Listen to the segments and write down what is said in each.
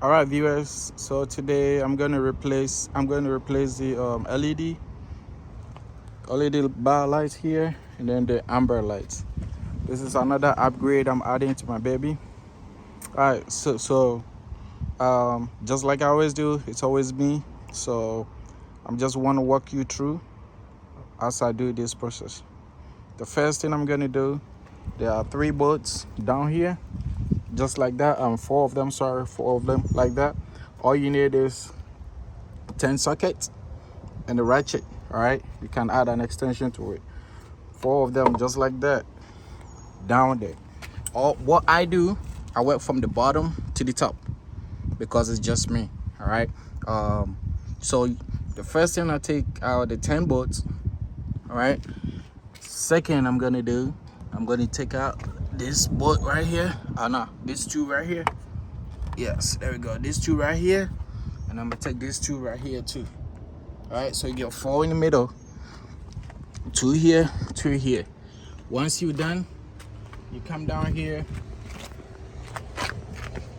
All right, viewers. So today I'm going to replace the LED bar lights here, and then the amber lights. This is another upgrade I'm adding to my baby. All right, so just like I always do, it's always me. So I'm just want to walk you through as I do this process. The first thing I'm gonna do, there are 3 bolts down here, just like that. 4 of them, like that. All you need is 10 sockets and a ratchet. All right, you can add an extension to it. 4 of them, just like that, down there. What I do, I work from the bottom to the top because it's just me. All right. So the first thing I take out the 10 bolts. All right. Second, I'm gonna take out this bolt right here. No, these 2 right here. Yes, there we go. These 2 right here, and I'm gonna take these 2 right here too. All right, so you get 4 in the middle, 2 here, 2 here. Once you're done, you come down here.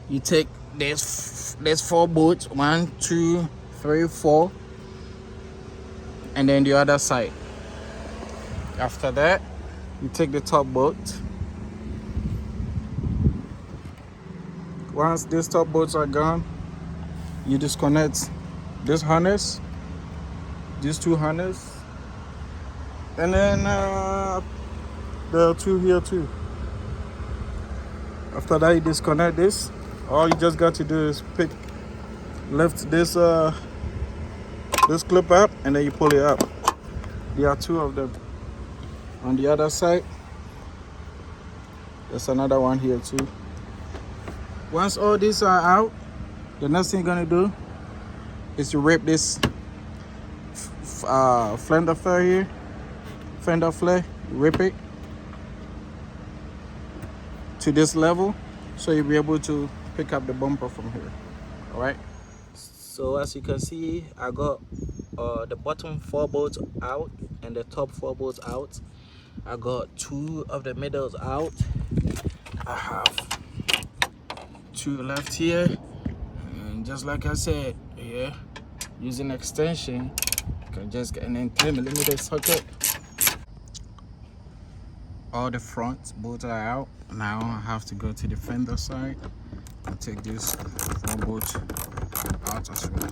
You take there's 4 bolts, 1, 2, 3, 4, and then the other side. After that, you take the top bolt. Once these top bolts are gone, you disconnect this harness, these 2 harness, and then there are 2 here too. After that, you disconnect this. All you just got to do is lift this clip up, and then you pull it up. There are 2 of them. On the other side, there's another one here too. Once all these are out, the next thing you're gonna do is to rip this fender flare here. Rip it to this level, so you'll be able to pick up the bumper from here. All right. So as you can see, I got the bottom 4 bolts out and the top 4 bolts out. I got 2 of the middles out. I have 2 left here, and just like I said, here, using extension, you can just get an 10mm socket. All the front bolts are out. Now I have to go to the fender side and take this 4 bolts out as well.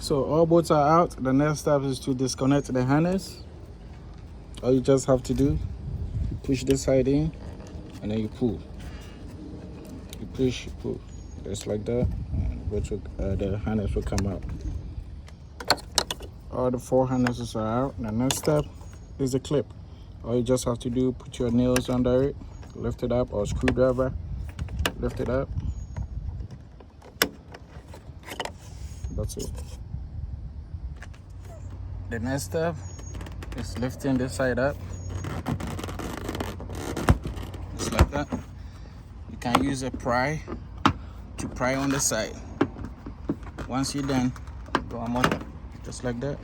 So all bolts are out. The next step is to disconnect the harness. All you just have to do, push this side in, and then you pull. You push, you pull, just like that, and the harness will come out. All the 4 harnesses are out. The next step is the clip. All you just have to do, put your nails under it, lift it up, or screwdriver, lift it up. That's it. The next step is lifting this side up, just like that. You can use a pry to pry on the side. Once you're done, go on up, just like that.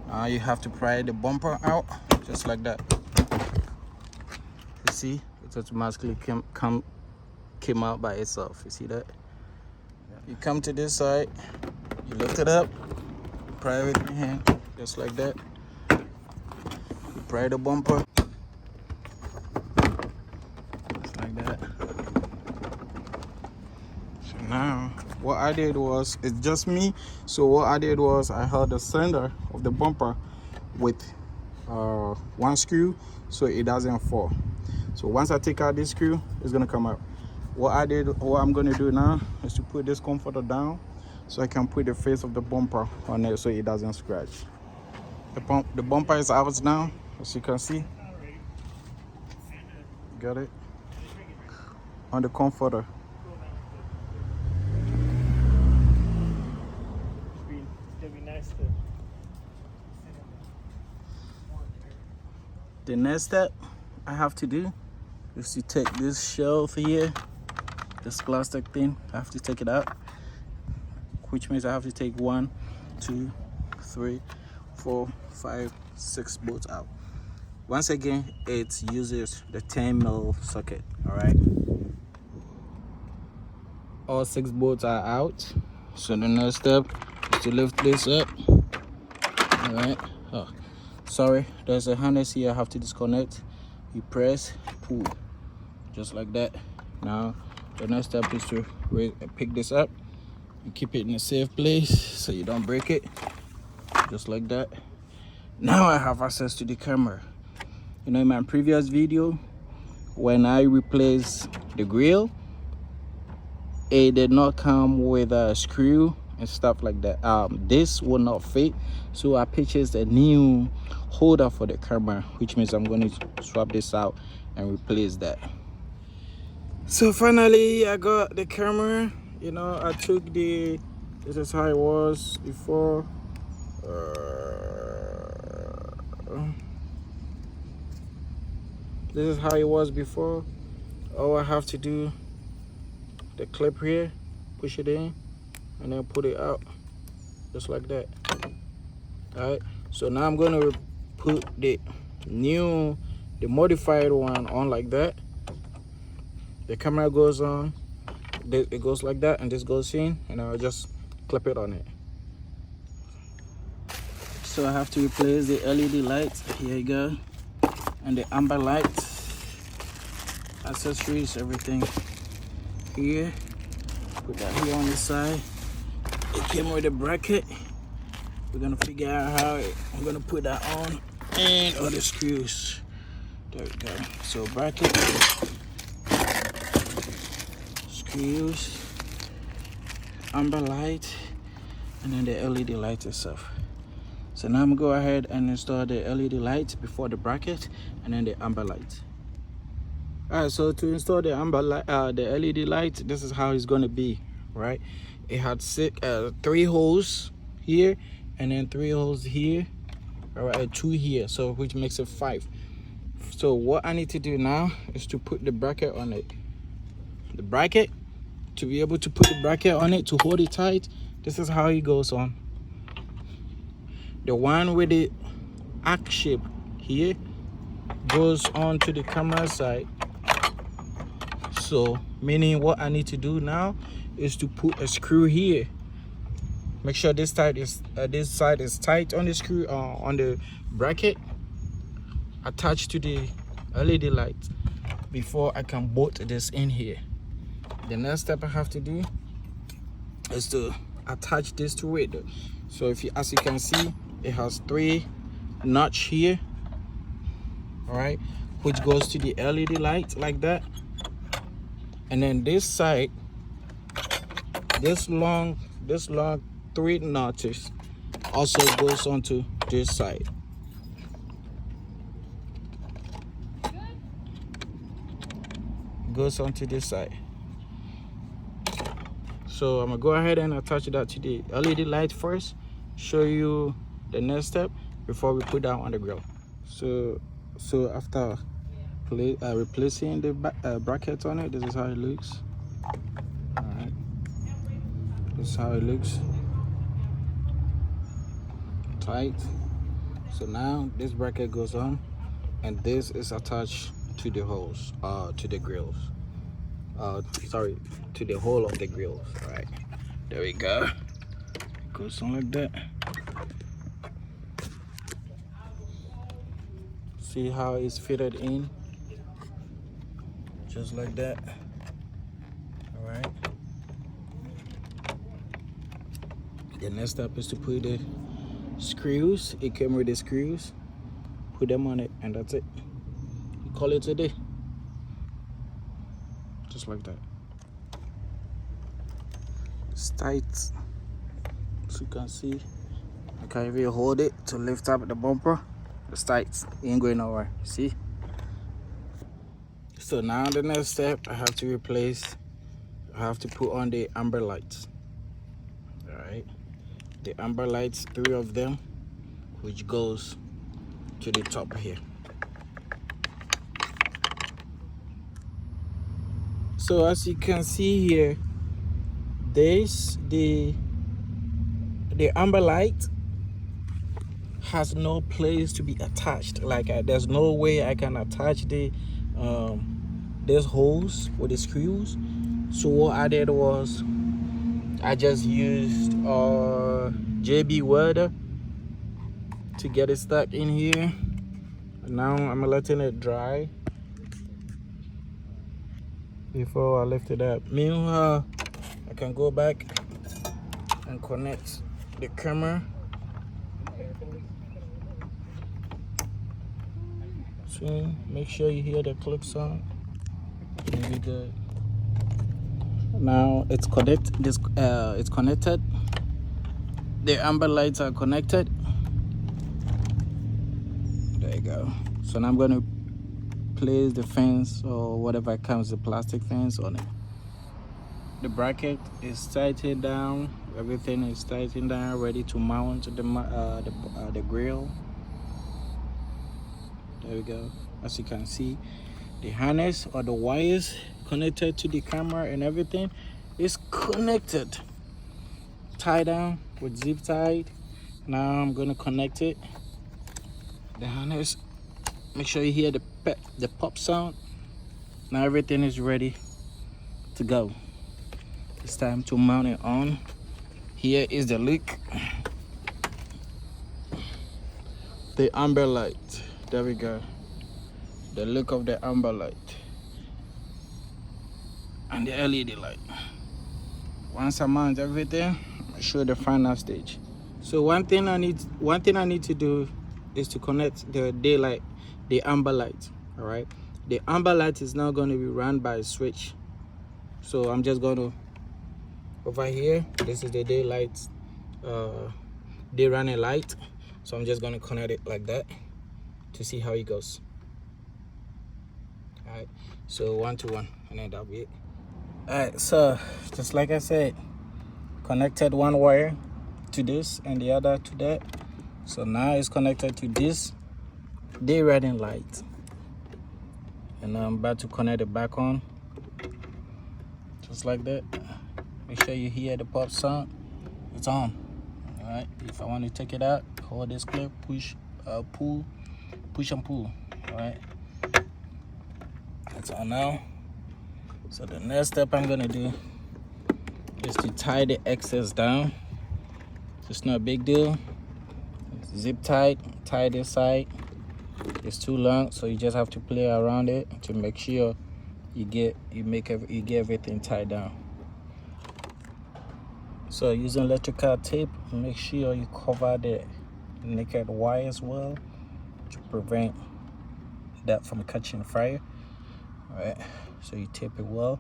Now you have to pry the bumper out, just like that. You see, it automatically came out by itself. You see that? You come to this side, you lift it up, pry it with your hand, just like that. You pry the bumper, just like that. So now, what I did was, it's just me. So what I did was, I held the center of the bumper with 1 screw, so it doesn't fall. So once I take out this screw, it's gonna come out. What I'm gonna do now is to put this comforter down, so I can put the face of the bumper on it so it doesn't scratch. The bumper is out now, as you can see. Got it on the comforter. The next step I have to do is to take this shelf here, this plastic thing. I have to take it out, which means I have to take 1, 2, 3, 4, 5, 6 bolts out. Once again, it uses the 10mm socket. All right, all 6 bolts are out. So the next step is to lift this up. All right, oh sorry, there's a harness here I have to disconnect. You press, pull, just like that. Now the next step is to pick this up. You keep it in a safe place so you don't break it, just like that. Now I have access to the camera. You know, in my previous video, when I replaced the grill, it did not come with a screw and stuff like that. This will not fit, so I purchased a new holder for the camera, which means I'm going to swap this out and replace that. So finally I got the camera. You know, I took this is how it was before. This is how it was before. All I have to do, the clip here, push it in and then put it out, just like that. All right, so now I'm gonna put the modified one on like that. The camera goes on, it goes like that, and this goes in, and I'll just clip it on it. So I have to replace the LED lights. Here you go. And the amber lights, accessories, everything here. Put that here on the side. It came with a bracket. We're gonna figure out how I'm gonna put that on, and all the screws. There we go. So bracket, screws, amber light, and then the LED light itself. So now I'm gonna go ahead and install the LED light before the bracket and then the amber light. Alright, so to install the amber light, the LED light, this is how it's gonna be, right? It had 3 holes here and then 3 holes here, all right, 2 here, so which makes it 5. So what I need to do now is to put the bracket on it. The bracket, to be able to put the bracket on it to hold it tight, this is how it goes on. The one with the arc shape here goes on to the camera side. So meaning what I need to do now is to put a screw here. Make sure this side is tight on the screw, on the bracket attached to the LED light before I can bolt this in here. The next step I have to do is to attach this to it. So as you can see, it has 3 notch here, all right, which goes to the LED light like that. And then this side, this long 3 notches also goes onto this side. Goes onto this side. So I'm gonna go ahead and attach that to the LED light first, show you the next step before we put that on the grill. So after replacing the bracket on it, this is how it looks. All right, this is how it looks, tight. So now this bracket goes on, and this is attached to the holes, to the grills. Sorry, to the hole of the grills. All right, there we go. Goes on like that. See how it's fitted in, just like that. All right, the next step is to put the screws. It came with the screws, put them on it, and that's it. You call it a day, just like that. It's tight, so you can see. I can't even hold it to lift up the bumper. It's tight, it ain't going nowhere, see? So now the next step, I have to put on the amber lights. All right, the amber lights, 3 of them, which goes to the top here. So as you can see here, the amber light has no place to be attached. Like there's no way I can attach the these holes with the screws. So what I did was I just used JB welder to get it stuck in here. Now I'm letting it dry before I lift it up. Meanwhile, I can go back and connect the camera. So make sure you hear the click sound. It'll be good. Now it's connected. It's connected. The amber lights are connected. There you go. So now I'm going to place the fence or whatever comes, the plastic fence on it. The bracket is tightened down. Everything is tightened down, ready to mount the grill. There we go. As you can see, the harness or the wires connected to the camera and everything is connected, tied down with zip tied. Now I'm gonna connect it. The harness. Make sure you hear the pop sound. Now everything is ready to go. It's time to mount it on. Here is the look. The amber light. There we go. The look of the amber light and the LED light. Once I mount everything, I'll show the final stage. So one thing I need to do is to connect the daylight, the amber light. All right. The amber light is now going to be run by a switch. So I'm just going to over here. This is the daylight, day running light. So I'm just going to connect it like that to see how it goes. All right. So 1 to 1, and then that'll be it. All right. So just like I said, connected one wire to this and the other to that. So now it's connected to this day running light, and I'm about to connect it back on, just like that. Make sure you hear the pop sound. It's on. All right. If I want to take it out, hold this clip, push, pull, push and pull. All right. It's on now. So the next step I'm gonna do is to tie the excess down. It's not a big deal. Zip tight, tie this side. It's too long, so you just have to play around it to make sure you get everything tied down. So using electrical tape, make sure you cover the naked wire as well to prevent that from catching fire. All right, so you tape it well.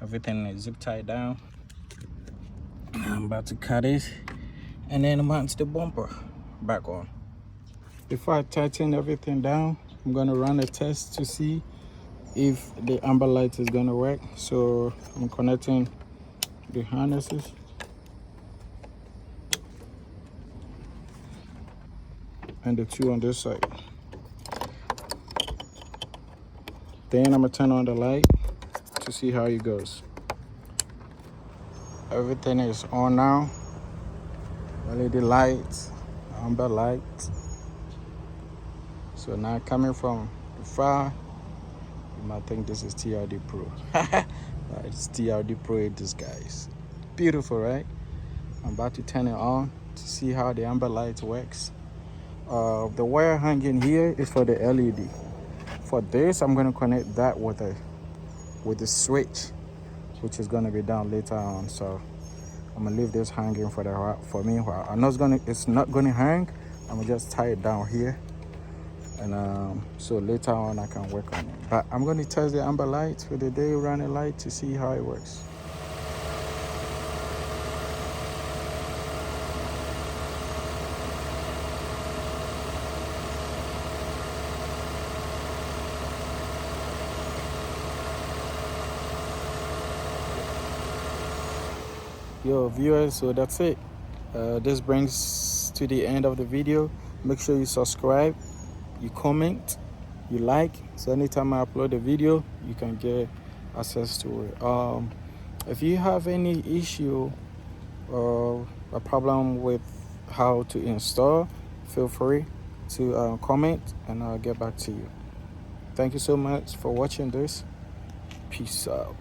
Everything is zip tied down. I'm about to cut it and then mount the bumper back on. Before I tighten everything down, I'm gonna run a test to see if the amber light is gonna work. So I'm connecting the harnesses. And the two on this side. Then I'm gonna turn on the light to see how it goes. Everything is on now. LED lights, amber lights. So now coming from the far, you might think this is TRD Pro. It's TRD Pro in disguise. Beautiful, right? I'm about to turn it on to see how the amber light works. The wire hanging here is for the LED. For this, I'm going to connect that with the switch, which is going to be down later on. So I'm gonna leave this hanging for me. I know it's not gonna hang. I'm gonna just tie it down here, and so later on I can work on it. But I'm gonna test the amber light with the day running light to see how it works. Yo viewers, so that's it. This brings to the end of the video. Make sure you subscribe, you comment, you like, so anytime I upload a video you can get access to it. If you have any issue or a problem with how to install, feel free to comment, and I'll get back to you. Thank you so much for watching this. Peace out.